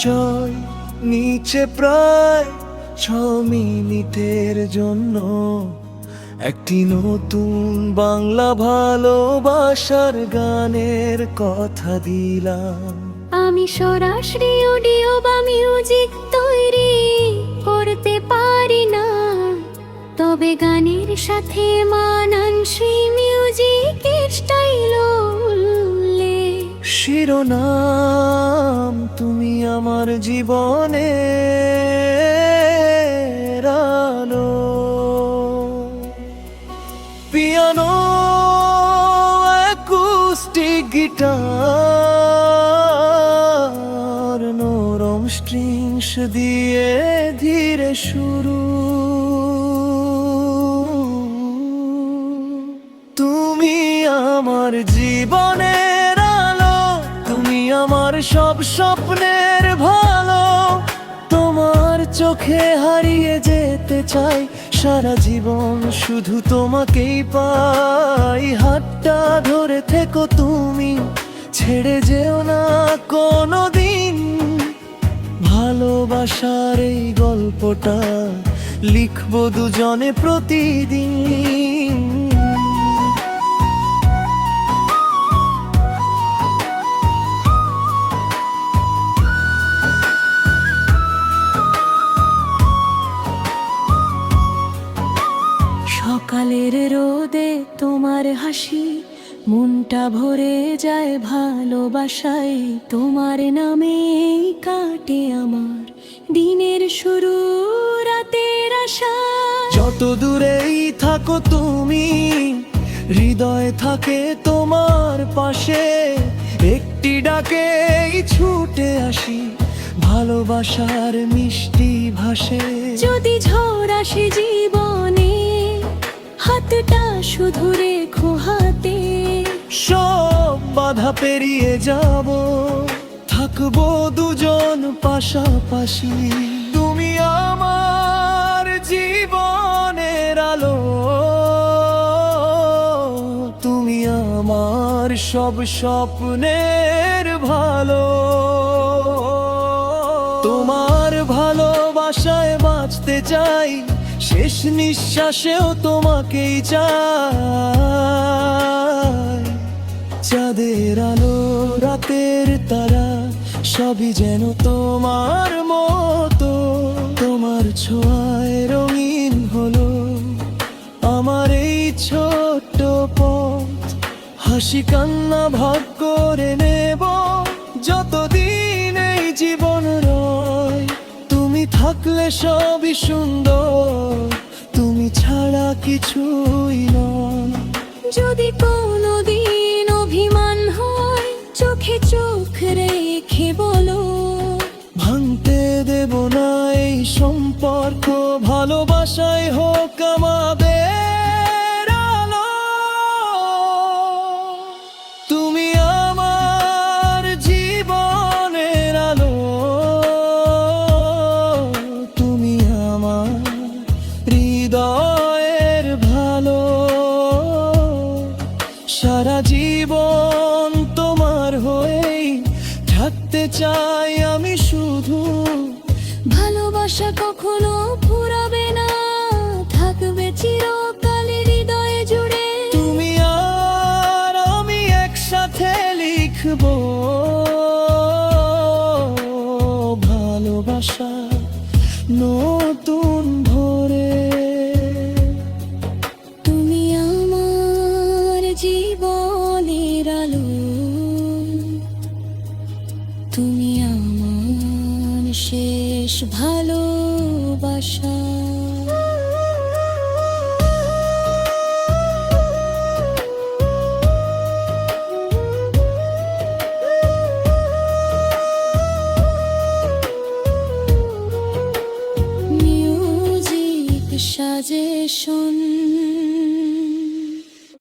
পরিচয় নিচে প্রায় 6 মিনিটের জন্য একটি নতুন বাংলা ভালোবাসার গানের কথা দিলাম। আমি সরাসরি অডিও বা মিউজিক তৈরি করতে পারি না, তবে গানের সাথে মানানসই মিউজিকের স্টাইল শিরোনাম তুমি আমার জীবনের আলো, পিয়ানো অ্যাকুস্টিক গিটার নরম স্ট্রিংস দিয়ে ধীরে শুরু। তুমি আমার জীবনের আলো, তুমি আমার সব স্বপ্নের ভালো। তোমার চোখে হারিয়ে যেতে চাই, সারা জীবন শুধু তোমাকেই পাই। হাতটা ধরে থেকো তুমি, ছেড়ে যেও না কোনোদিন। ভালোবাসার এই গল্পটা লিখবো দুজনে প্রতিদিন। সকালের রোদে তোমার হাসি, মনটা ভরে যায় ভালোবাসায়। তোমার নামে কাটে আমার দিনের শুরু, রাতের আশা। যত দূরেই থাকো তুমি, হৃদয় থাকে তোমার পাশে। একটি ডাকেই ছুটে আসি, ভালোবাসার মিষ্টি ভাষে। যদি ঝড় আসে জীবনে, হাতটা শুধু রেখো হাতে। সব বাধা পেরিয়ে যাব, থাকবো দুজন পাশাপাশি। তুমি আমার জীবনের আলো, তুমি আমার সব স্বপ্নের ভালো। তোমার ভালোবাসায় বাঁচতে চাই, শেষ নিঃশ্বাসেও তোমাকেই চাই। চাঁদের আলো, রাতের তারা, সবই যেন তোমার মতো। তোমার ছোঁয়ায় রঙিন হলো আমার এই ছোট্ট পথ। হাসি কান্না ভাগ করে নেব, যতদিন এই জীবন রয়। তুমি থাকলে সবই সুন্দর, তুমি ছাড়া কিছুই নয়। যদি কোনোদিন অভিমান হয়, চোখে চোখ রেখে বলো। ভাঙতে দেব না এই সম্পর্ক, ভালোবাসায় হোক আমাদের আলো। তুমি আমার জীবনের আলো, তুমি আমার হৃদয়ের ভালো। সারা জীবন তোমার হয়েই থাকতে চাই আমি শুধু। ভালোবাসা কখনো ফুরাবে না, থাকবে চিরকাল হৃদয়ে জুড়ে। তুমি আর আমি একসাথে লিখবো ভালোবাসা নতুন ভোরে। তুমি আমার জীবনের আলো, তুমি আমার শেষ ভালোবাসা। Music suggestion.